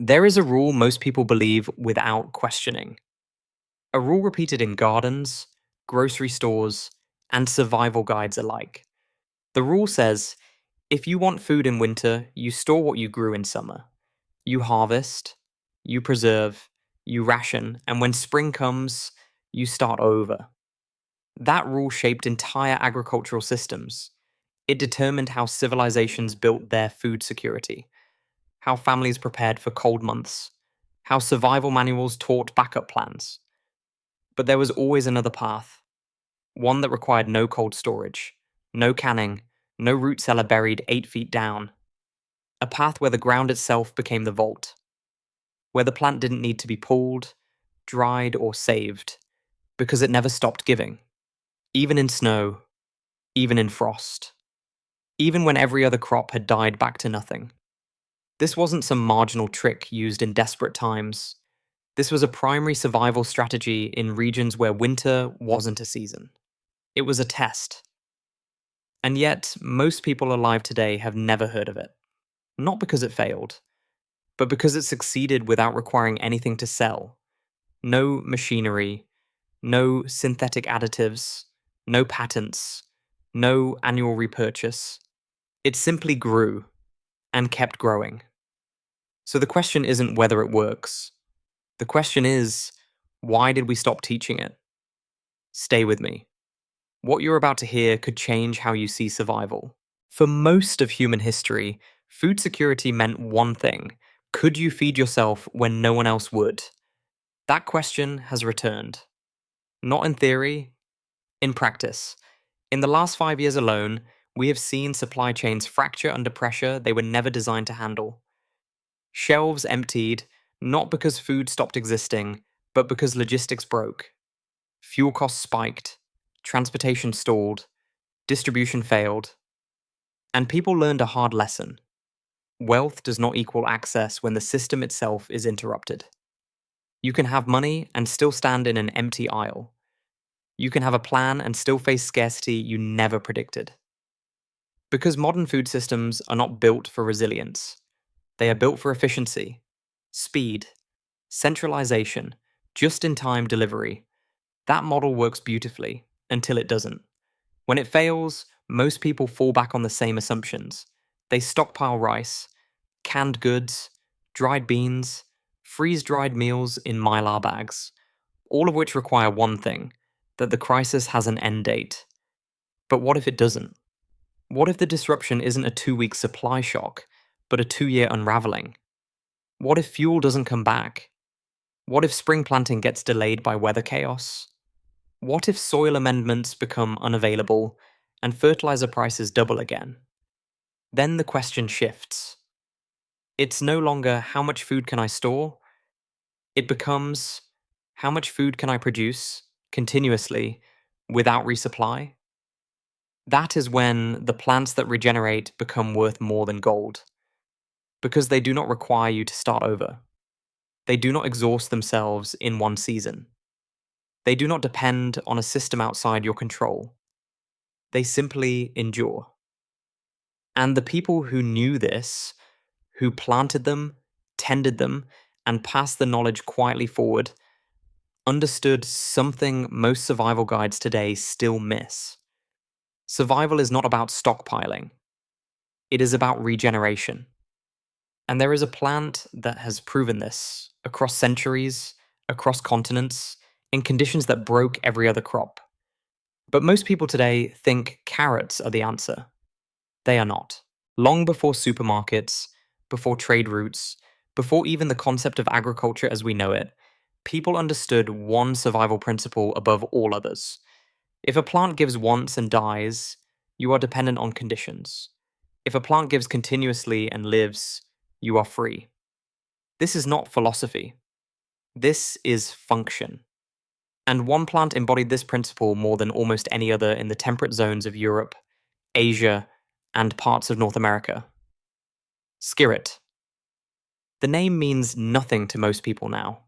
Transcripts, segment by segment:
There is a rule most people believe without questioning. A rule repeated in gardens, grocery stores, and survival guides alike. The rule says if you want food in winter, you store what you grew in summer. You harvest, you preserve, you ration, and when spring comes, you start over. That rule shaped entire agricultural systems. It determined how civilizations built their food security, how families prepared for cold months, how survival manuals taught backup plans. But there was always another path, one that required no cold storage, no canning, no root cellar buried 8 feet down. A path where the ground itself became the vault, where the plant didn't need to be pulled, dried, or saved, because it never stopped giving. Even in snow, even in frost, even when every other crop had died back to nothing. This wasn't some marginal trick used in desperate times. This was a primary survival strategy in regions where winter wasn't a season. It was a test. And yet, most people alive today have never heard of it. Not because it failed, but because it succeeded without requiring anything to sell. No machinery, no synthetic additives, no patents, no annual repurchase. It simply grew and kept growing. So the question isn't whether it works. The question is, why did we stop teaching it? Stay with me. What you're about to hear could change how you see survival. For most of human history, food security meant one thing. Could you feed yourself when no one else would? That question has returned. Not in theory, in practice. In the last 5 years alone, we have seen supply chains fracture under pressure they were never designed to handle. Shelves emptied, not because food stopped existing, but because logistics broke. Fuel costs spiked, transportation stalled, distribution failed. And people learned a hard lesson. Wealth does not equal access when the system itself is interrupted. You can have money and still stand in an empty aisle. You can have a plan and still face scarcity you never predicted. Because modern food systems are not built for resilience. They are built for efficiency, speed, centralization, just-in-time delivery. That model works beautifully until it doesn't. When it fails, most people fall back on the same assumptions. They stockpile rice, canned goods, dried beans, freeze-dried meals in mylar bags, all of which require one thing, that the crisis has an end date. But what if it doesn't? What if the disruption isn't a 2-week supply shock, but a 2-year unraveling? What if fuel doesn't come back? What if spring planting gets delayed by weather chaos? What if soil amendments become unavailable and fertilizer prices double again? Then the question shifts. It's no longer how much food can I store? It becomes how much food can I produce continuously without resupply? That is when the plants that regenerate become worth more than gold, because they do not require you to start over. They do not exhaust themselves in one season. They do not depend on a system outside your control. They simply endure. And the people who knew this, who planted them, tended them, and passed the knowledge quietly forward, understood something most survival guides today still miss. Survival is not about stockpiling. It is about regeneration. And there is a plant that has proven this across centuries, across continents, in conditions that broke every other crop. But most people today think carrots are the answer. They are not. Long before supermarkets, before trade routes, before even the concept of agriculture as we know it, people understood one survival principle above all others. If a plant gives once and dies, you are dependent on conditions. If a plant gives continuously and lives, you are free. This is not philosophy. This is function. And one plant embodied this principle more than almost any other in the temperate zones of Europe, Asia, and parts of North America. Skirret. The name means nothing to most people now.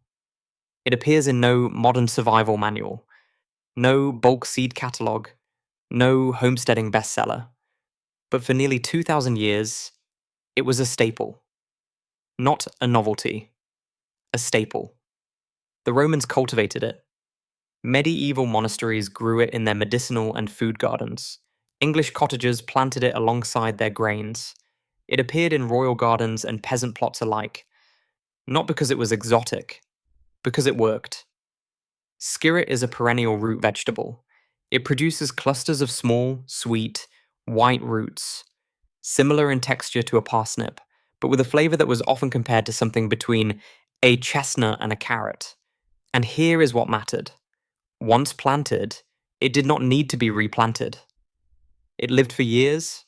It appears in no modern survival manual, no bulk seed catalogue, no homesteading bestseller. But for nearly 2,000 years, it was a staple. Not a novelty, a staple. The Romans cultivated it. Medieval monasteries grew it in their medicinal and food gardens. English cottagers planted it alongside their grains. It appeared in royal gardens and peasant plots alike, not because it was exotic, because it worked. Skirret is a perennial root vegetable. It produces clusters of small, sweet, white roots, similar in texture to a parsnip, but with a flavor that was often compared to something between a chestnut and a carrot. And here is what mattered. Once planted, it did not need to be replanted. It lived for years.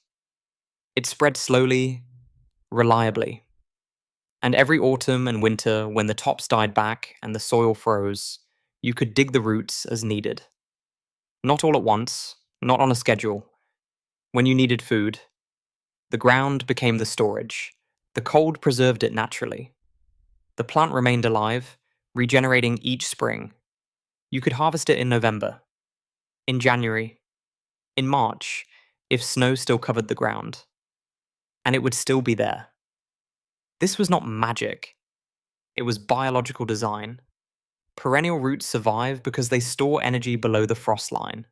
It spread slowly, reliably. And every autumn and winter, when the tops died back and the soil froze, you could dig the roots as needed. Not all at once, not on a schedule. When you needed food, the ground became the storage. The cold preserved it naturally. The plant remained alive, regenerating each spring. You could harvest it in November, in January, in March, if snow still covered the ground. And it would still be there. This was not magic. It was biological design. Perennial roots survive because they store energy below the frost line.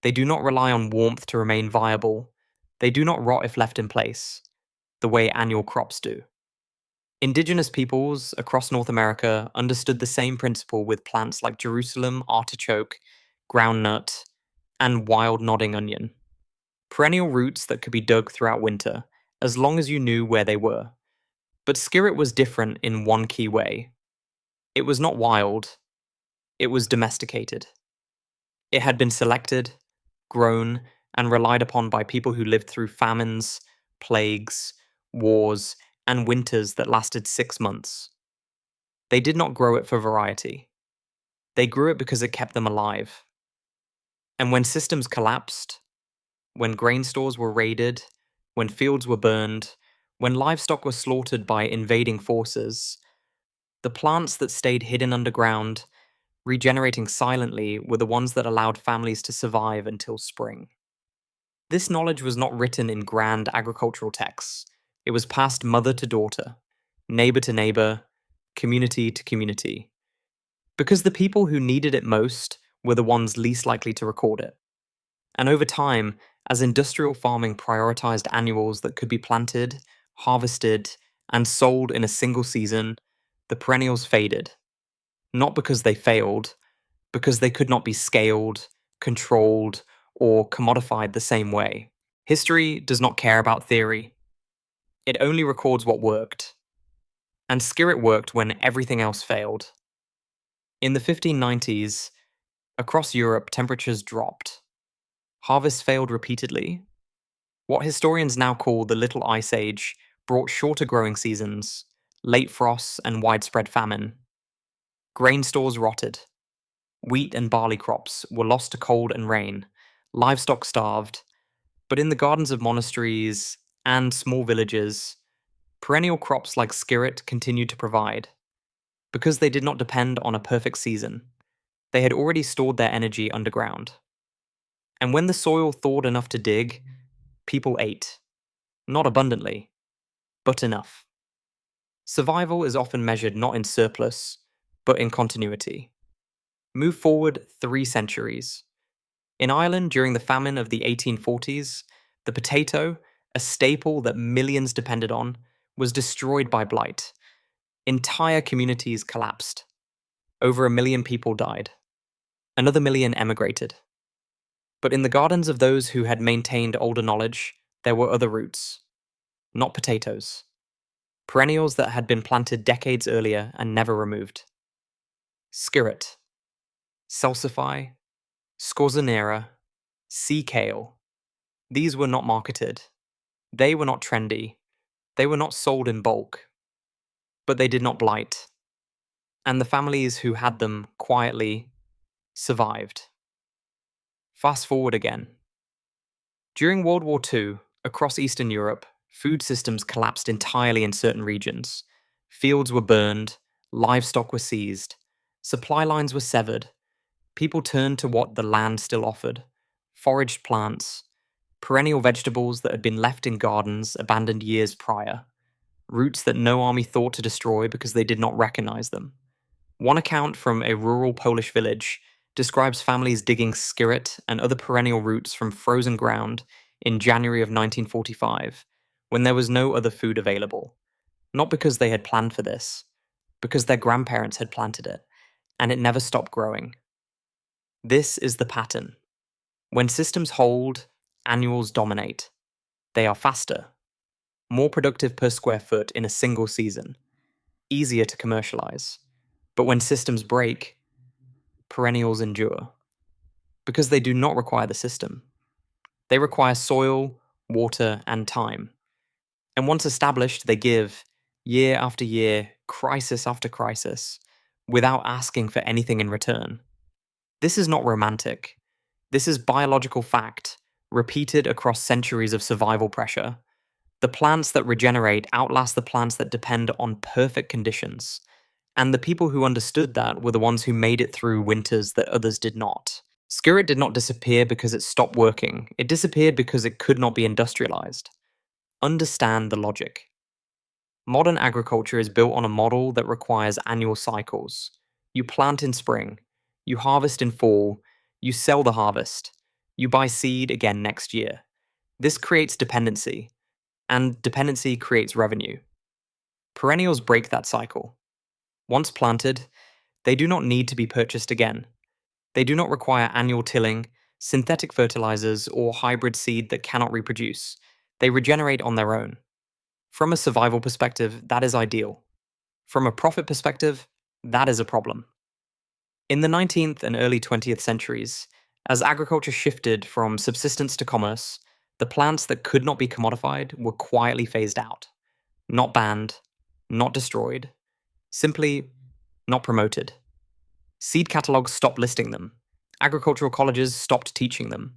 They do not rely on warmth to remain viable. They do not rot if left in place, the way annual crops do. Indigenous peoples across North America understood the same principle with plants like Jerusalem artichoke, groundnut, and wild nodding onion. Perennial roots that could be dug throughout winter, as long as you knew where they were. But skirret was different in one key way. It was not wild, it was domesticated. It had been selected, grown, and relied upon by people who lived through famines, plagues, wars, and winters that lasted 6 months. They did not grow it for variety. They grew it because it kept them alive. And when systems collapsed, when grain stores were raided, when fields were burned, when livestock was slaughtered by invading forces, the plants that stayed hidden underground, regenerating silently, were the ones that allowed families to survive until spring. This knowledge was not written in grand agricultural texts. It was passed mother to daughter, neighbor to neighbor, community to community. Because the people who needed it most were the ones least likely to record it. And over time, as industrial farming prioritized annuals that could be planted, harvested, and sold in a single season, the perennials faded. Not because they failed, because they could not be scaled, controlled, or commodified the same way. History does not care about theory. It only records what worked. And skirret worked when everything else failed. In the 1590s, across Europe, temperatures dropped. Harvests failed repeatedly. What historians now call the Little Ice Age brought shorter growing seasons, late frosts, and widespread famine. Grain stores rotted. Wheat and barley crops were lost to cold and rain. Livestock starved. But in the gardens of monasteries and small villages, perennial crops like skirret continued to provide. Because they did not depend on a perfect season, they had already stored their energy underground. And when the soil thawed enough to dig, people ate. Not abundantly, but enough. Survival is often measured not in surplus, but in continuity. Move forward 3 centuries. In Ireland during the famine of the 1840s, the potato, a staple that millions depended on, was destroyed by blight. Entire communities collapsed. Over 1 million people died. Another million emigrated. But in the gardens of those who had maintained older knowledge, there were other roots. Not potatoes. Perennials that had been planted decades earlier and never removed. Skirret, salsify, scorzonera, sea kale. These were not marketed. They were not trendy. They were not sold in bulk. But they did not blight. And the families who had them quietly survived. Fast forward again. During World War II, across Eastern Europe, food systems collapsed entirely in certain regions. Fields were burned, livestock were seized, supply lines were severed. People turned to what the land still offered: foraged plants, perennial vegetables that had been left in gardens abandoned years prior, roots that no army thought to destroy because they did not recognize them. One account from a rural Polish village describes families digging skirret and other perennial roots from frozen ground in January of 1945, when there was no other food available. Not because they had planned for this, because their grandparents had planted it, and it never stopped growing. This is the pattern. When systems hold, annuals dominate. They are faster, more productive per square foot in a single season, easier to commercialize. But when systems break, perennials endure. Because they do not require the system. They require soil, water, and time. And once established, they give, year after year, crisis after crisis, without asking for anything in return. This is not romantic. This is biological fact, repeated across centuries of survival pressure. The plants that regenerate outlast the plants that depend on perfect conditions. And the people who understood that were the ones who made it through winters that others did not. Skirret did not disappear because it stopped working. It disappeared because it could not be industrialized. Understand the logic. Modern agriculture is built on a model that requires annual cycles. You plant in spring, you harvest in fall, you sell the harvest, you buy seed again next year. This creates dependency, and dependency creates revenue. Perennials break that cycle. Once planted, they do not need to be purchased again. They do not require annual tilling, synthetic fertilizers, or hybrid seed that cannot reproduce. They regenerate on their own. From a survival perspective, that is ideal. From a profit perspective, that is a problem. In the 19th and early 20th centuries, as agriculture shifted from subsistence to commerce, the plants that could not be commodified were quietly phased out. Not banned, not destroyed, simply not promoted. Seed catalogs stopped listing them. Agricultural colleges stopped teaching them.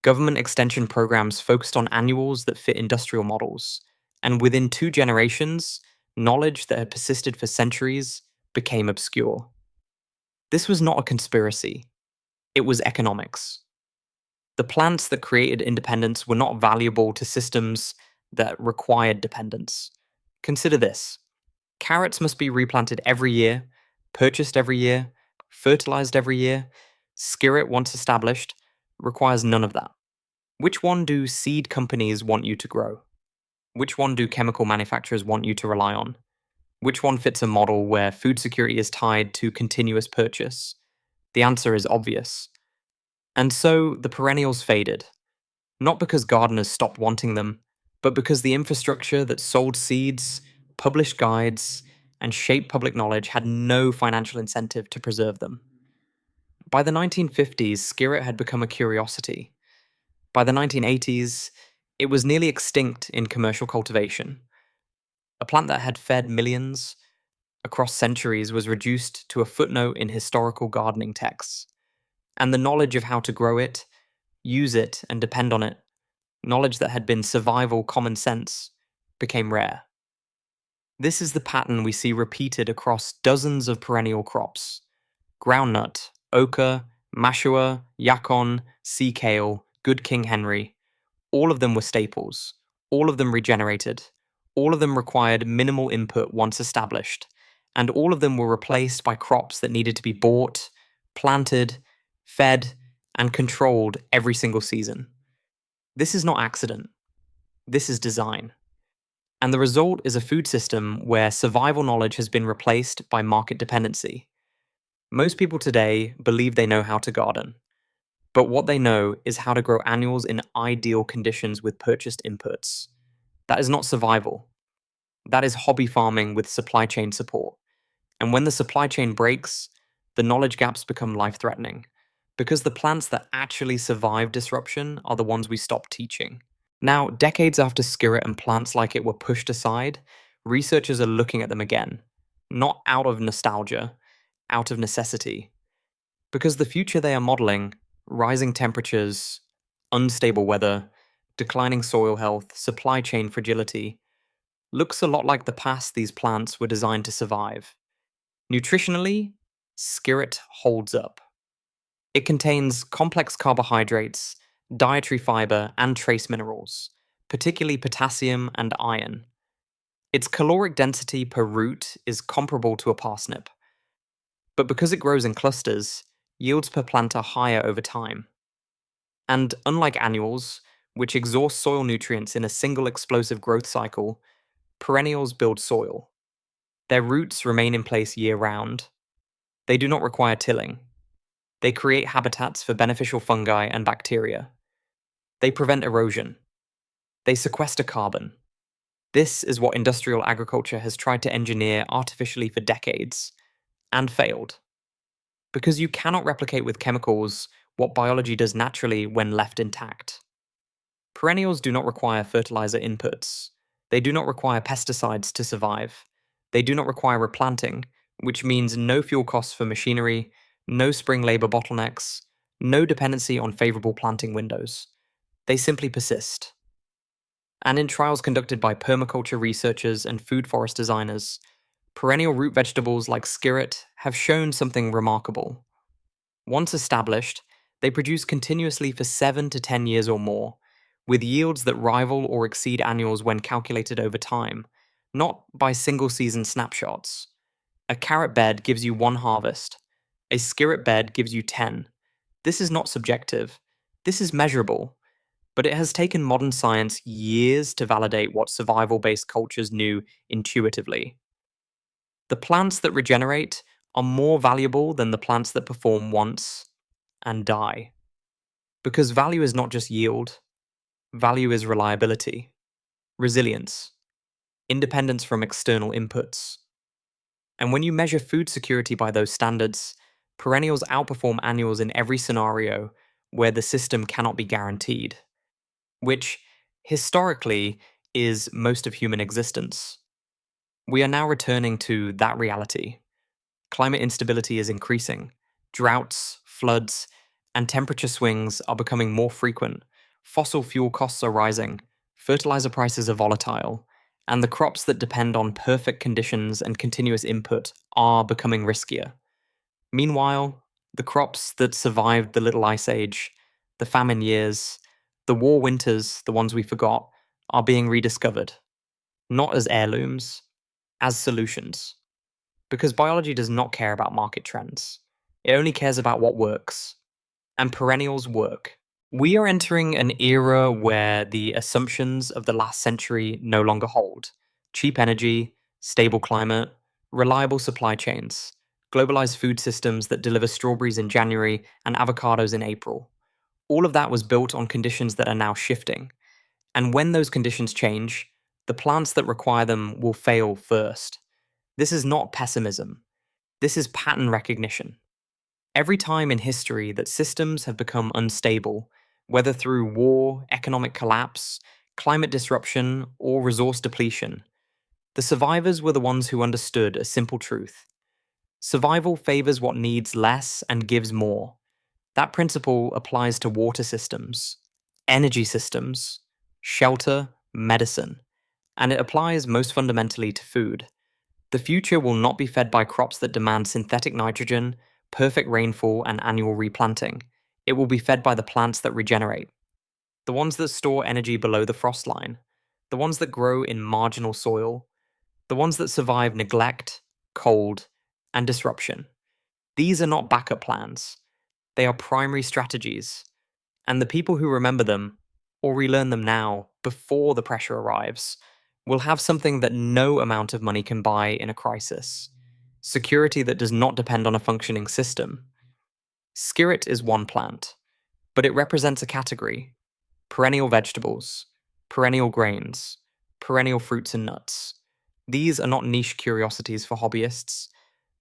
Government extension programs focused on annuals that fit industrial models. And within 2 generations, knowledge that had persisted for centuries became obscure. This was not a conspiracy. It was economics. The plants that created independence were not valuable to systems that required dependence. Consider this. Carrots must be replanted every year, purchased every year, fertilized every year. Skirret, once established, requires none of that. Which one do seed companies want you to grow? Which one do chemical manufacturers want you to rely on? Which one fits a model where food security is tied to continuous purchase? The answer is obvious. And so the perennials faded. Not because gardeners stopped wanting them, but because the infrastructure that sold seeds, published guides, and shaped public knowledge had no financial incentive to preserve them. By the 1950s, skirret had become a curiosity. By the 1980s, it was nearly extinct in commercial cultivation. A plant that had fed millions across centuries was reduced to a footnote in historical gardening texts. And the knowledge of how to grow it, use it, and depend on it, knowledge that had been survival common sense, became rare. This is the pattern we see repeated across dozens of perennial crops. Groundnut, ochre, mashua, yacon, sea kale, good King Henry. All of them were staples. All of them regenerated. All of them required minimal input once established. And all of them were replaced by crops that needed to be bought, planted, fed, and controlled every single season. This is not accident. This is design. And the result is a food system where survival knowledge has been replaced by market dependency. Most people today believe they know how to garden. But what they know is how to grow annuals in ideal conditions with purchased inputs. That is not survival. That is hobby farming with supply chain support. And when the supply chain breaks, the knowledge gaps become life-threatening. Because the plants that actually survive disruption are the ones we stop teaching. Now, decades after skirret and plants like it were pushed aside, researchers are looking at them again. Not out of nostalgia, out of necessity. Because the future they are modeling, rising temperatures, unstable weather, declining soil health, supply chain fragility, looks a lot like the past these plants were designed to survive. Nutritionally, skirret holds up. It contains complex carbohydrates, dietary fiber, and trace minerals, particularly potassium and iron. Its caloric density per root is comparable to a parsnip, but because it grows in clusters, yields per plant are higher over time. And unlike annuals, which exhaust soil nutrients in a single explosive growth cycle, perennials build soil. Their roots remain in place year round. They do not require tilling. They create habitats for beneficial fungi and bacteria. They prevent erosion. They sequester carbon. This is what industrial agriculture has tried to engineer artificially for decades, and failed. Because you cannot replicate with chemicals what biology does naturally when left intact. Perennials do not require fertilizer inputs. They do not require pesticides to survive. They do not require replanting, which means no fuel costs for machinery, no spring labor bottlenecks, no dependency on favorable planting windows. They simply persist. And in trials conducted by permaculture researchers and food forest designers, perennial root vegetables like skirret have shown something remarkable. Once established, they produce continuously for 7 to 10 years or more, with yields that rival or exceed annuals when calculated over time, not by single season snapshots. A carrot bed gives you 1 harvest. A skirret bed gives you 10. This is not subjective. This is measurable. But it has taken modern science years to validate what survival-based cultures knew intuitively. The plants that regenerate are more valuable than the plants that perform once and die. Because value is not just yield, value is reliability, resilience, independence from external inputs. And when you measure food security by those standards, perennials outperform annuals in every scenario where the system cannot be guaranteed, which, historically, is most of human existence. We are now returning to that reality. Climate instability is increasing. Droughts, floods, and temperature swings are becoming more frequent. Fossil fuel costs are rising. Fertilizer prices are volatile. And the crops that depend on perfect conditions and continuous input are becoming riskier. Meanwhile, the crops that survived the Little Ice Age, the famine years, the war winters, the ones we forgot, are being rediscovered. Not as heirlooms, as solutions. Because biology does not care about market trends. It only cares about what works. And perennials work. We are entering an era where the assumptions of the last century no longer hold. Cheap energy, stable climate, reliable supply chains, globalized food systems that deliver strawberries in January and avocados in April. All of that was built on conditions that are now shifting. And when those conditions change, the plants that require them will fail first. This is not pessimism. This is pattern recognition. Every time in history that systems have become unstable, whether through war, economic collapse, climate disruption, or resource depletion, the survivors were the ones who understood a simple truth. Survival favors what needs less and gives more. That principle applies to water systems, energy systems, shelter, medicine, and it applies most fundamentally to food. The future will not be fed by crops that demand synthetic nitrogen, perfect rainfall, and annual replanting. It will be fed by the plants that regenerate. The ones that store energy below the frost line. The ones that grow in marginal soil. The ones that survive neglect, cold, and disruption. These are not backup plans. They are primary strategies. And the people who remember them, or relearn them now, before the pressure arrives, will have something that no amount of money can buy in a crisis. Security that does not depend on a functioning system. Skirret is one plant, but it represents a category. Perennial vegetables, perennial grains, perennial fruits and nuts. These are not niche curiosities for hobbyists.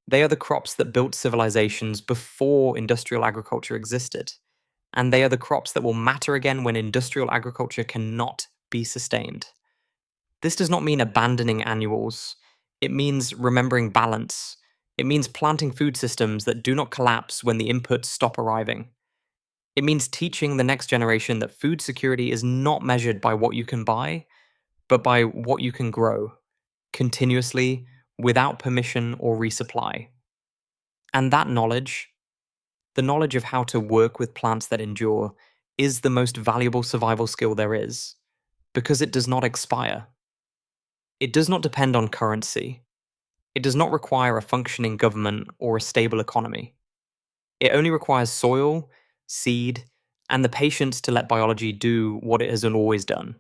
They are the crops that built civilizations before industrial agriculture existed. And they are the crops that will matter again when industrial agriculture cannot be sustained. This does not mean abandoning annuals. It means remembering balance. It means planting food systems that do not collapse when the inputs stop arriving. It means teaching the next generation that food security is not measured by what you can buy, but by what you can grow, continuously, without permission or resupply. And that knowledge, the knowledge of how to work with plants that endure, is the most valuable survival skill there is, because it does not expire. It does not depend on currency. It does not require a functioning government or a stable economy. It only requires soil, seed, and the patience to let biology do what it has always done: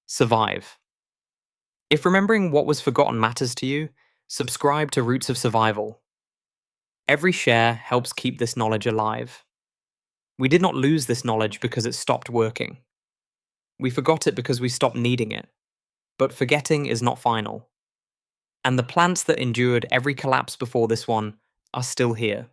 survive. If remembering what was forgotten matters to you, subscribe to Roots of Survival. Every share helps keep this knowledge alive. We did not lose this knowledge because it stopped working. We forgot it because we stopped needing it. But forgetting is not final. And the plants that endured every collapse before this one are still here.